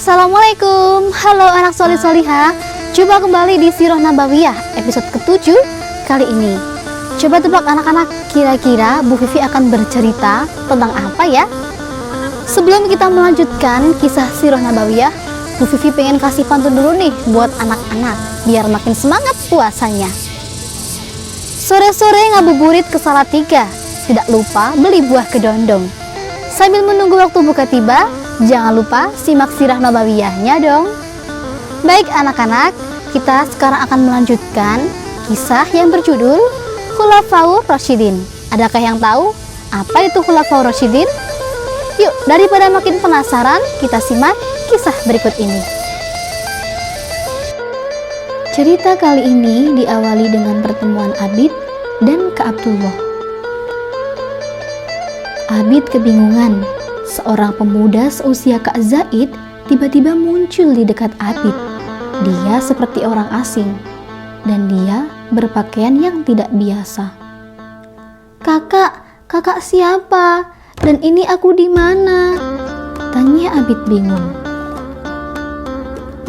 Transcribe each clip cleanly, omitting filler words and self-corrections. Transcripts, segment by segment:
Assalamualaikum, halo anak solih-solihah. Coba kembali di Sirah Nabawiyah episode ke-7 kali ini. Coba tebak anak-anak, kira-kira Bu Vivi akan bercerita tentang apa ya? Sebelum kita melanjutkan kisah Sirah Nabawiyah, Bu Vivi pengen kasih pantun dulu nih buat anak-anak biar makin semangat puasanya. Sore-sore ngabuburit ke Salatiga, tidak lupa beli buah kedondong. Sambil menunggu waktu buka tiba, jangan lupa simak Sirah Nabawiyahnya dong. Baik anak-anak, kita sekarang akan melanjutkan kisah yang berjudul Khulafaur Rasyidin. Adakah yang tahu apa itu Khulafaur Rasyidin? Yuk, daripada makin penasaran, kita simak kisah berikut ini. Cerita kali ini diawali dengan pertemuan Abid dan Kak Abdullah. Abid kebingungan. Seorang pemuda seusia Kak Zaid tiba-tiba muncul di dekat Abid. Dia seperti orang asing dan dia berpakaian yang tidak biasa. Kakak siapa? Dan ini aku di mana? Tanya Abid bingung.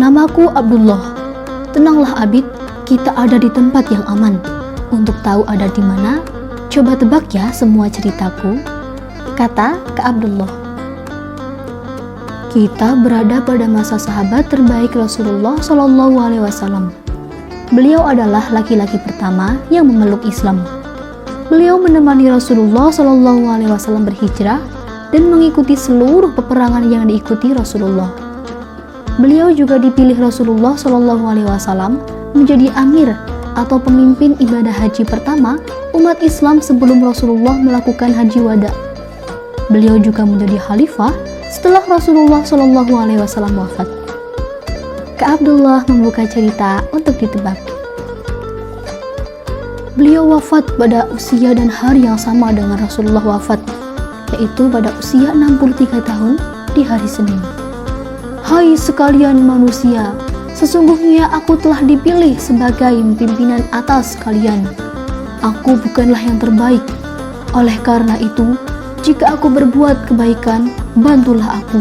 Namaku Abdullah. Tenanglah Abid, kita ada di tempat yang aman. Untuk tahu ada di mana, coba tebak ya semua ceritaku, kata Kak Abdullah. Kita berada pada masa sahabat terbaik Rasulullah Shallallahu Alaihi Wasallam. Beliau adalah laki-laki pertama yang memeluk Islam. Beliau menemani Rasulullah Shallallahu Alaihi Wasallam berhijrah dan mengikuti seluruh peperangan yang diikuti Rasulullah. Beliau juga dipilih Rasulullah Shallallahu Alaihi Wasallam menjadi amir atau pemimpin ibadah haji pertama umat Islam sebelum Rasulullah melakukan haji wada. Beliau juga menjadi khalifah setelah Rasulullah Shallallahu Alaihi Wasallam wafat. Kak Abdullah membuka cerita untuk ditebak. Beliau wafat pada usia dan hari yang sama dengan Rasulullah wafat, yaitu pada usia 63 tahun di hari Senin. Hai sekalian manusia, sesungguhnya aku telah dipilih sebagai pimpinan atas kalian. Aku bukanlah yang terbaik. Oleh karena itu, jika aku berbuat kebaikan, bantulah aku.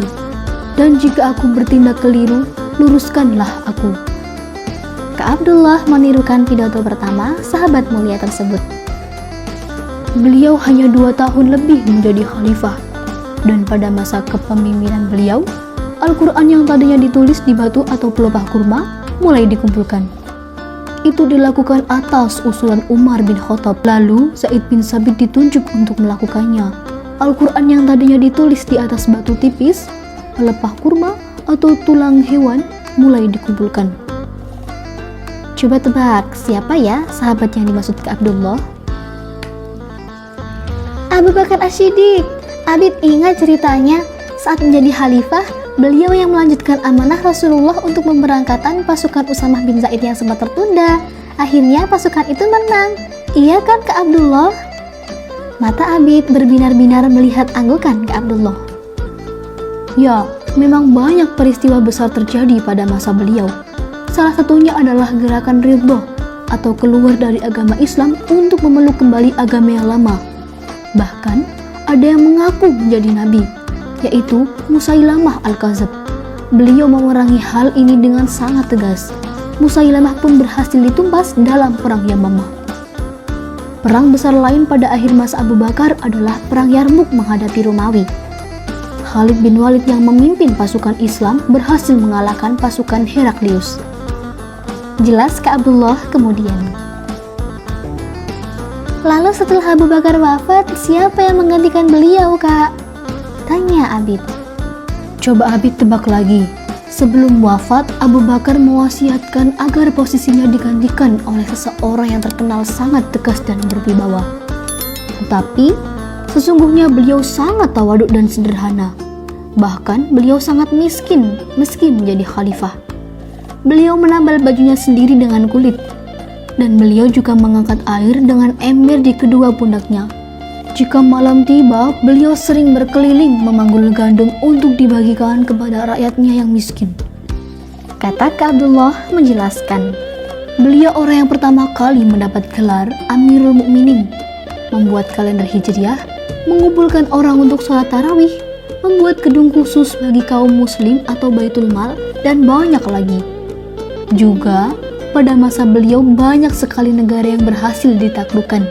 Dan jika aku bertindak keliru, luruskanlah aku. Kak Abdullah menirukan pidato pertama sahabat mulia tersebut. Beliau hanya 2 tahun lebih menjadi khalifah. Dan pada masa kepemimpinan beliau, Al-Quran yang tadinya ditulis di batu atau pelepah kurma mulai dikumpulkan. Itu dilakukan atas usulan Umar bin Khattab. Lalu Zaid bin Sabit ditunjuk untuk melakukannya. Al-Quran yang tadinya ditulis di atas batu tipis, pelepah kurma, atau tulang hewan mulai dikumpulkan. Coba tebak, siapa ya sahabat yang dimaksud Kak Abdullah? Abu Bakar As-Siddiq. Abid ingat ceritanya, saat menjadi khalifah, beliau yang melanjutkan amanah Rasulullah untuk memberangkatkan pasukan Usamah bin Zaid yang sempat tertunda. Akhirnya pasukan itu menang. Iya kan Kak Abdullah? Mata Abid berbinar-binar melihat anggukan Kak Abdullah. Ya, memang banyak peristiwa besar terjadi pada masa beliau. Salah satunya adalah gerakan Ridho atau keluar dari agama Islam untuk memeluk kembali agama yang lama. Bahkan ada yang mengaku menjadi nabi, yaitu Musailamah Al-Kadzab. Beliau memerangi hal ini dengan sangat tegas. Musailamah pun berhasil ditumpas dalam perang Yamamah. Perang besar lain pada akhir masa Abu Bakar adalah perang Yarmuk menghadapi Romawi. Khalid bin Walid yang memimpin pasukan Islam berhasil mengalahkan pasukan Heraklius. Jelas Kak Abdullah kemudian. Lalu setelah Abu Bakar wafat, siapa yang menggantikan beliau, Kak? Tanya Abid. Coba Abid tebak lagi. Sebelum wafat, Abu Bakar mewasiatkan agar posisinya digantikan oleh seseorang yang terkenal sangat tegas dan berwibawa. Tetapi, sesungguhnya beliau sangat tawaduk dan sederhana. Bahkan, beliau sangat miskin meski menjadi khalifah. Beliau menambal bajunya sendiri dengan kulit. Dan beliau juga mengangkat air dengan ember di kedua pundaknya. Jika malam tiba, beliau sering berkeliling memanggul gandum untuk dibagikan kepada rakyatnya yang miskin. Kata Kak Abdullah menjelaskan, beliau orang yang pertama kali mendapat gelar Amirul Mukminin, membuat kalender Hijriah, mengumpulkan orang untuk sholat tarawih, membuat gedung khusus bagi kaum muslim atau Baitul Mal, dan banyak lagi. Juga, pada masa beliau banyak sekali negara yang berhasil ditaklukkan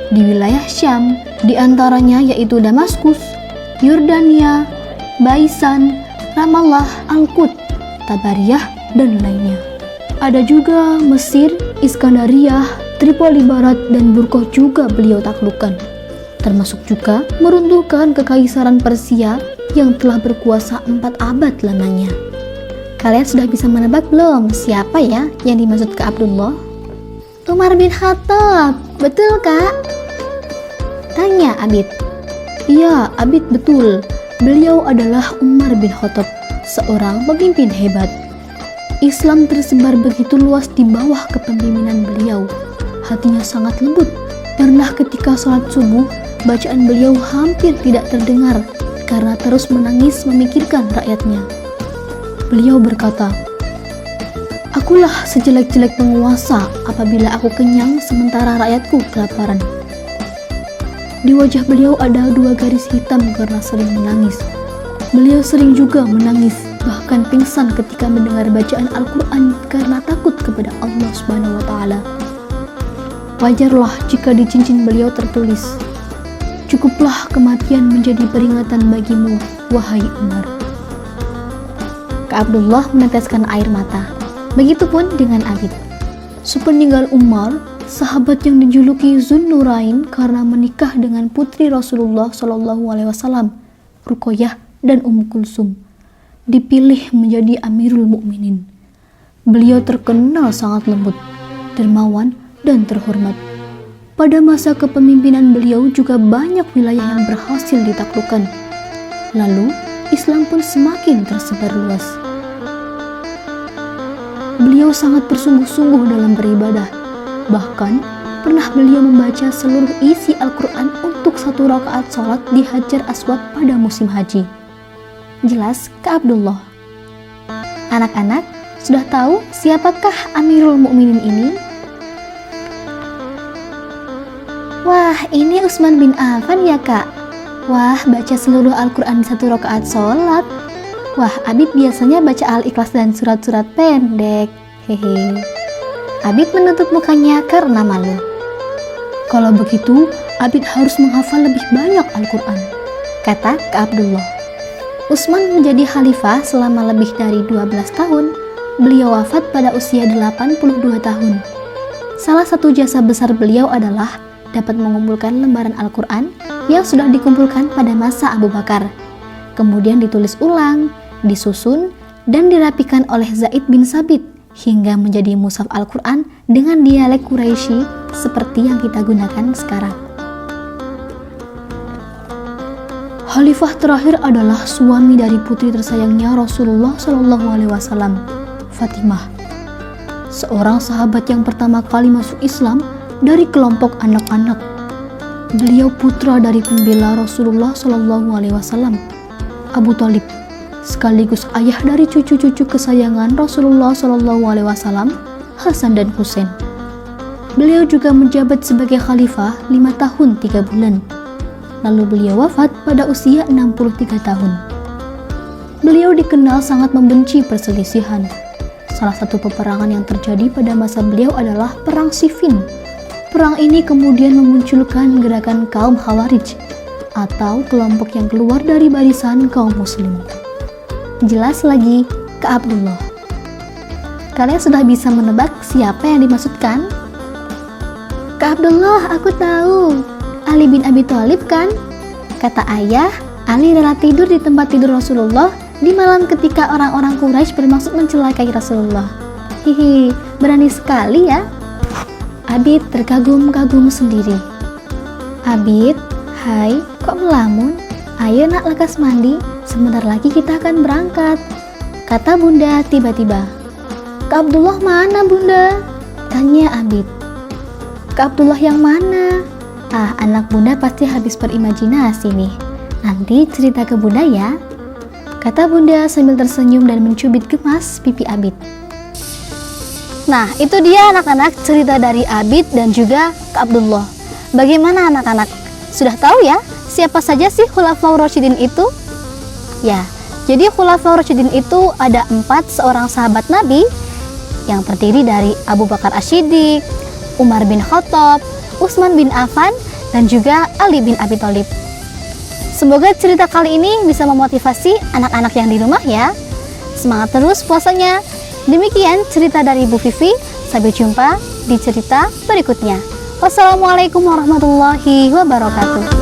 di wilayah Syam, di antaranya yaitu Damaskus, Yordania, Baisan, Ramallah, Al-Qud, Tabariyah, dan lainnya. Ada juga Mesir, Iskandariyah, Tripoli Barat, dan Burqoh juga beliau taklukkan. Termasuk juga meruntuhkan kekaisaran Persia yang telah berkuasa 4 abad lamanya. Kalian sudah bisa menebak belum siapa ya yang dimaksud Kak Abdullah? Umar bin Khattab, betul Kak? Tanya Abid. Iya, Abid betul. Beliau adalah Umar bin Khattab, seorang pemimpin hebat. Islam tersebar begitu luas di bawah kepemimpinan beliau. Hatinya sangat lembut. Pernah ketika sholat subuh, bacaan beliau hampir tidak terdengar karena terus menangis memikirkan rakyatnya. Beliau berkata, "Akulah sejelek-jelek penguasa apabila aku kenyang sementara rakyatku kelaparan." Di wajah beliau ada 2 garis hitam karena sering menangis. Beliau sering juga menangis, bahkan pingsan ketika mendengar bacaan Al-Quran karena takut kepada Allah Subhanahu wa Ta'ala. Wajarlah jika di cincin beliau tertulis, "Cukuplah kematian menjadi peringatan bagimu, wahai Umar." Kak Abdullah meneteskan air mata. Begitupun dengan Abid. Sepeninggal Umar, sahabat yang dijuluki Zunnurain karena menikah dengan putri Rasulullah SAW, Ruqayyah dan Kulsum, dipilih menjadi Amirul Mukminin. Beliau terkenal sangat lembut, dermawan, dan terhormat. Pada masa kepemimpinan beliau juga banyak wilayah yang berhasil ditaklukkan. Lalu, Islam pun semakin tersebar luas. Beliau sangat bersungguh-sungguh dalam beribadah. Bahkan, pernah beliau membaca seluruh isi Al-Quran untuk 1 rakaat sholat di Hajar Aswad pada musim haji. Jelas, Kak Abdullah? Anak-anak, sudah tahu siapakah Amirul Mukminin ini? Wah, ini Utsman bin Affan ya Kak? Wah, baca seluruh Al-Quran di 1 rakaat sholat. Wah, Abid biasanya baca Al-Ikhlas dan surat-surat pendek. Hehe. Abid menutup mukanya karena malu. Kalau begitu, Abid harus menghafal lebih banyak Al-Quran, kata Kak Abdullah. Utsman menjadi khalifah selama lebih dari 12 tahun. Beliau wafat pada usia 82 tahun. Salah satu jasa besar beliau adalah dapat mengumpulkan lembaran Al-Quran yang sudah dikumpulkan pada masa Abu Bakar. Kemudian ditulis ulang, disusun, dan dirapikan oleh Zaid bin Sabit hingga menjadi mushaf Al-Quran dengan dialek Quraisy seperti yang kita gunakan sekarang. Khalifah terakhir adalah suami dari putri tersayangnya Rasulullah SAW, Fatimah, seorang sahabat yang pertama kali masuk Islam dari kelompok anak-anak. Beliau putra dari pembela Rasulullah SAW, Abu Thalib, sekaligus ayah dari cucu-cucu kesayangan Rasulullah SAW, Hasan dan Husain. Beliau juga menjabat sebagai khalifah 5 tahun 3 bulan. Lalu beliau wafat pada usia 63 tahun. Beliau dikenal sangat membenci perselisihan. Salah satu peperangan yang terjadi pada masa beliau adalah Perang Siffin. Perang ini kemudian memunculkan gerakan kaum Khawarij atau kelompok yang keluar dari barisan kaum muslim. Jelas lagi, Kak Abdullah. Kalian sudah bisa menebak siapa yang dimaksudkan? Kak Abdullah, aku tahu. Ali bin Abi Thalib kan? Kata ayah, Ali rela tidur di tempat tidur Rasulullah di malam ketika orang-orang Quraisy bermaksud mencelakai Rasulullah. Hihi, berani sekali ya. Abid terkagum-kagum sendiri. Abid, hai, kok melamun? Ayo nak lekas mandi, sebentar lagi kita akan berangkat, kata bunda tiba-tiba. Kak Abdullah mana bunda? Tanya Abid. Kak Abdullah yang mana? Ah, anak bunda pasti habis berimajinasi nih. Nanti cerita ke bunda ya, kata bunda sambil tersenyum dan mencubit gemas pipi Abid. Nah, itu dia anak-anak cerita dari Abid dan juga Kak Abdullah. Bagaimana anak-anak? Sudah tahu ya siapa saja sih Khulafaur Rasyidin itu? Ya, jadi Khulafaur Rasyidin itu ada 4 seorang sahabat Nabi yang terdiri dari Abu Bakar As-Siddiq, Umar bin Khattab, Utsman bin Affan, dan juga Ali bin Abi Thalib. Semoga cerita kali ini bisa memotivasi anak-anak yang di rumah ya. Semangat terus puasanya. Demikian cerita dari Bu Vivi. Sampai jumpa di cerita berikutnya. Wassalamualaikum warahmatullahi wabarakatuh.